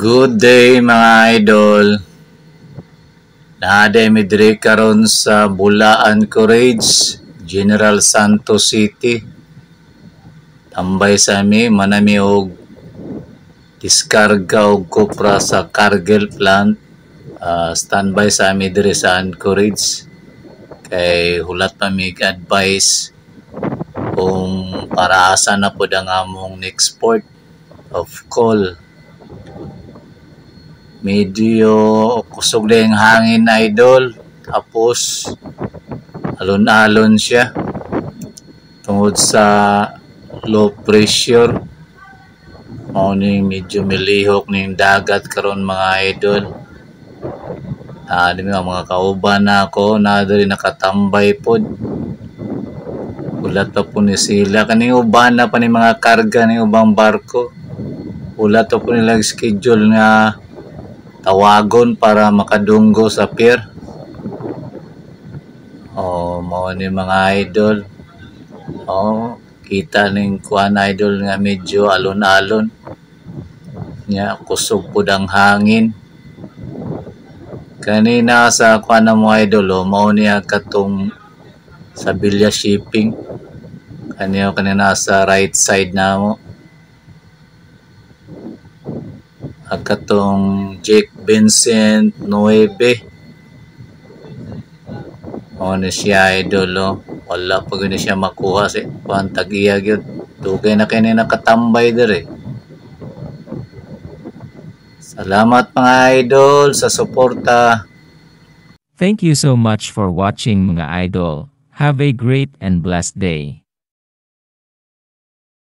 Good day mga idol. Naaday mi diri karon sa Bulaan Courage, General Santos City. Tambay sa mi manami og diskarga og kopra sa Cargill plant. Standby sa mi diri sa Anchorage. Kay hulat pa mi advice kung para asa na po ang among next port of call. Medyo kusog na yung hangin idol, tapos alon-alon siya tungod sa low pressure. Mauning medyo milihok ning dagat karon mga idol. Di mga kauban na ako na diri nakatambay pod. Ulat pa po ni sila kaning uban na pa ni mga karga ning ubang barko. Ulat pa po nila schedule nga tawagon para makadunggo sa pier. Mao ni mga idol. Kita ning kuan idol nga medyo alon-alon. Nya kusog pud ang hangin. Kanina sa kuan na mo idol, mao niya katong sa Bilya Shipping. Kanina sa right side na mo. Katong Jake Vincent 9. Ano siya idol, wala pa gani siya makuha si kuan tagiya gyud. Dugay na kay nakatambay diri. Salamat mga idol sa suporta. Thank you so much for watching mga idol. Have a great and blessed day.